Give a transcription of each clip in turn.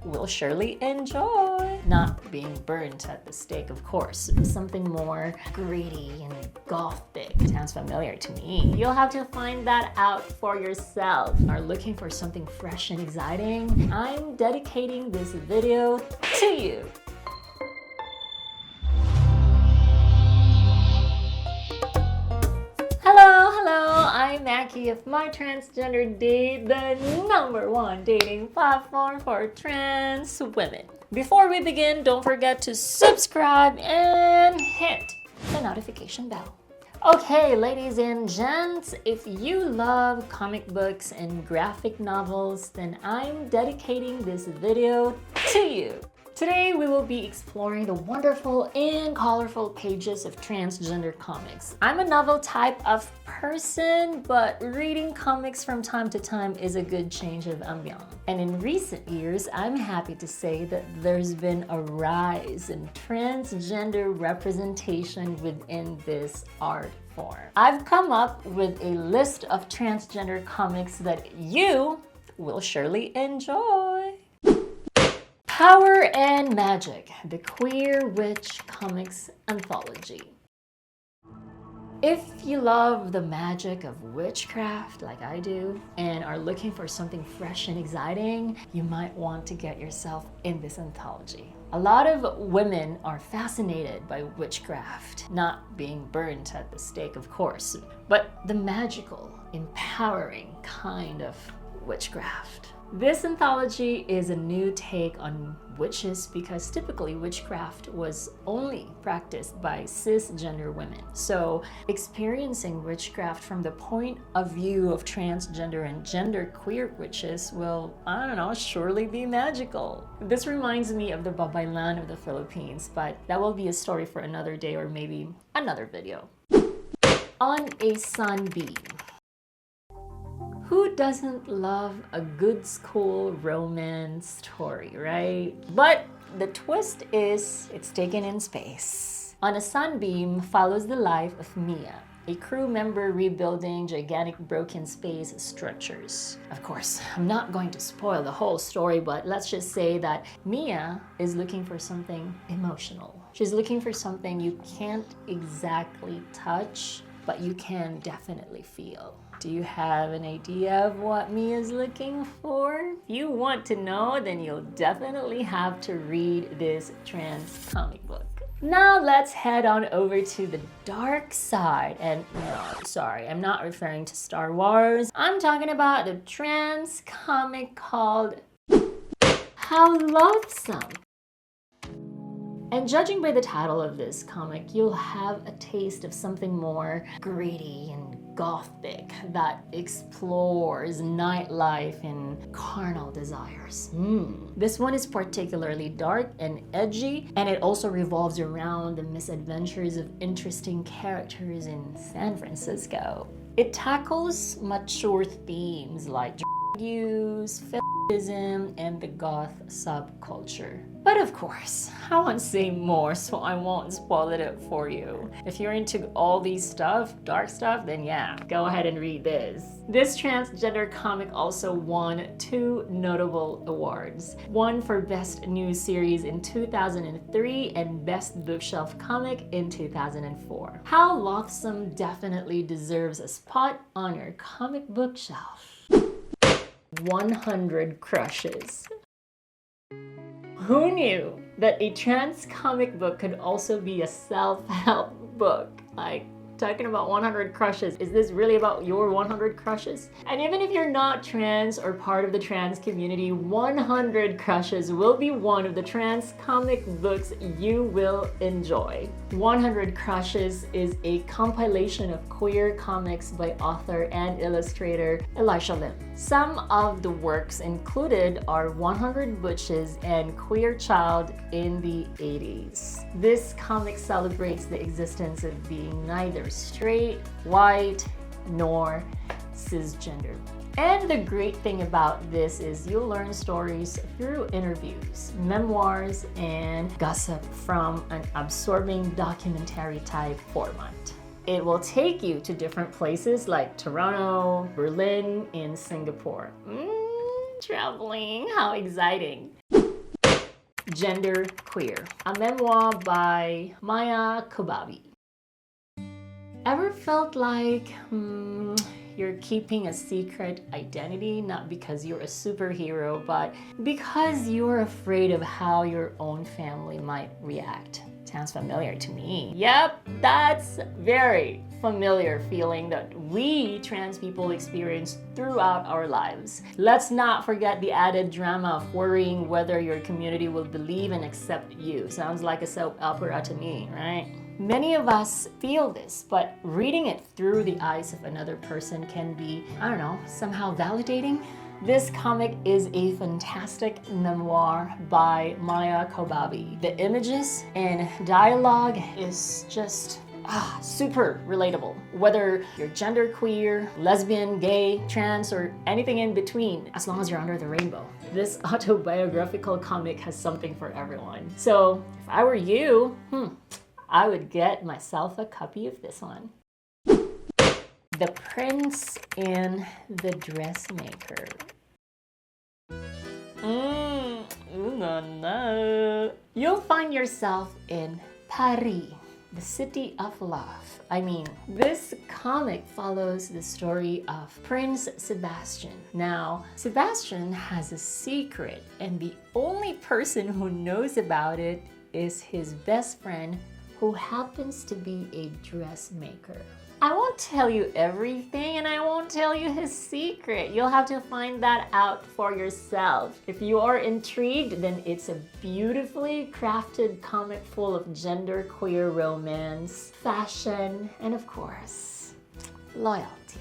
will surely enjoy. Not being burnt at the stake, of course. Something more gritty and gothic. Sounds familiar to me. You'll have to find that out for yourself. Are looking for something fresh and exciting? I'm dedicating this video to you. Hello, I'm Mackie of My Transgender Date, the #1 dating platform for trans women. Before we begin, don't forget to subscribe and hit the notification bell. Okay, ladies and gents, if you love comic books and graphic novels, then I'm dedicating this video to you. Today, we will be exploring the wonderful and colorful pages of transgender comics. I'm a novel type of person, but reading comics from time to time is a good change of ambiance. And in recent years, I'm happy to say that there's been a rise in transgender representation within this art form. I've come up with a list of transgender comics that you will surely enjoy. Power and Magic, the Queer Witch Comics Anthology. If you love the magic of witchcraft like I do and are looking for something fresh and exciting, you might want to get yourself in this anthology. A lot of women are fascinated by witchcraft, not being burnt at the stake, of course, but the magical, empowering kind of witchcraft. This anthology is a new take on witches because typically witchcraft was only practiced by cisgender women. So experiencing witchcraft from the point of view of transgender and genderqueer witches will, I don't know, surely be magical. This reminds me of the Babaylan of the Philippines, but that will be a story for another day or maybe another video. On a Sunbeam. Who doesn't love a good school romance story, right? But the twist is it's taken in space. On a Sunbeam follows the life of Mia, a crew member rebuilding gigantic broken space structures. Of course, I'm not going to spoil the whole story, but let's just say that Mia is looking for something emotional. She's looking for something you can't exactly touch, but you can definitely feel. Do you have an idea of what Mia's looking for? If you want to know, then you'll definitely have to read this trans comic book. Now let's head on over to the dark side. And no, sorry, I'm not referring to Star Wars. I'm talking about the trans comic called How Loathsome. And judging by the title of this comic, you'll have a taste of something more gritty and gothic that explores nightlife and carnal desires. This one is particularly dark and edgy, and it also revolves around the misadventures of interesting characters in San Francisco. It tackles mature themes like drug use, feminism, and the goth subculture. But of course, I won't say more, so I won't spoil it for you. If you're into all these stuff, dark stuff, then yeah, go ahead and read this. This transgender comic also won 2 notable awards. One for Best New Series in 2003 and Best Bookshelf Comic in 2004. How Loathsome definitely deserves a spot on your comic bookshelf. 100 Crushes. Who knew that a trans comic book could also be a self-help book? Like, talking about 100 crushes. Is this really about your 100 crushes? And even if you're not trans or part of the trans community, 100 Crushes will be one of the trans comic books you will enjoy. 100 Crushes is a compilation of queer comics by author and illustrator Elisha Lim. Some of the works included are 100 Butches and Queer Child in the 80s. This comic celebrates the existence of being neither straight, white, nor cisgender. And the great thing about this is you'll learn stories through interviews, memoirs, and gossip from an absorbing documentary type format. It will take you to different places like Toronto, Berlin, and Singapore. Traveling, how exciting. Gender Queer, a memoir by Maya Kobabe. Ever felt like you're keeping a secret identity, not because you're a superhero, but because you're afraid of how your own family might react? Sounds familiar to me. Yep, that's very familiar feeling that we trans people experience throughout our lives. Let's not forget the added drama of worrying whether your community will believe and accept you. Sounds like a soap opera to me, right? Many of us feel this, but reading it through the eyes of another person can be, I don't know, somehow validating. This comic is a fantastic memoir by Maya Kobabe. The images and dialogue is just super relatable. Whether you're genderqueer, lesbian, gay, trans, or anything in between, as long as you're under the rainbow. This autobiographical comic has something for everyone. So if I were you, I would get myself a copy of this one. The Prince and The Dressmaker. You'll find yourself in Paris, the city of love. I mean, this comic follows the story of Prince Sebastian. Now, Sebastian has a secret, and the only person who knows about it is his best friend, who happens to be a dressmaker. I won't tell you everything, and I won't tell you his secret. You'll have to find that out for yourself. If you are intrigued, then it's a beautifully crafted comic full of genderqueer romance, fashion, and of course, loyalty.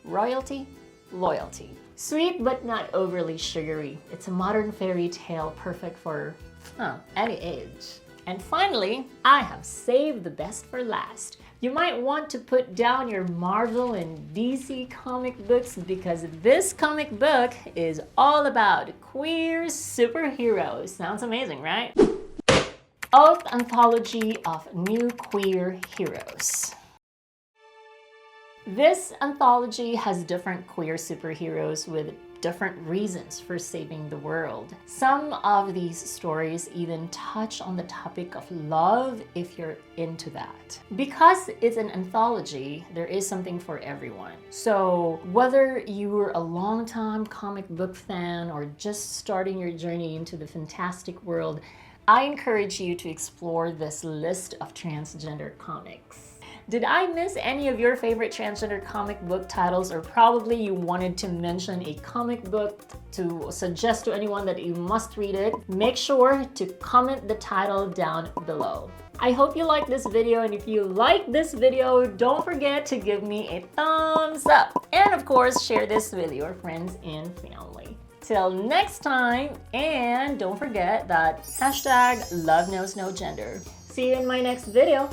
Royalty? Loyalty. Sweet but not overly sugary. It's a modern fairy tale perfect for any age. And finally, I have saved the best for last. You might want to put down your Marvel and DC comic books because this comic book is all about queer superheroes. Sounds amazing, right? Oath Anthology of New Queer Heroes. This anthology has different queer superheroes with different reasons for saving the world. Some of these stories even touch on the topic of love if you're into that. Because it's an anthology, there is something for everyone. So whether you're a long-time comic book fan or just starting your journey into the fantastic world, I encourage you to explore this list of transgender comics. Did I miss any of your favorite transgender comic book titles, or probably you wanted to mention a comic book to suggest to anyone that you must read it? Make sure to comment the title down below. I hope you liked this video, and if you like this video, don't forget to give me a thumbs up. And of course, share this with your friends and family. Till next time, and don't forget that #LoveKnowsNoGender. See you in my next video.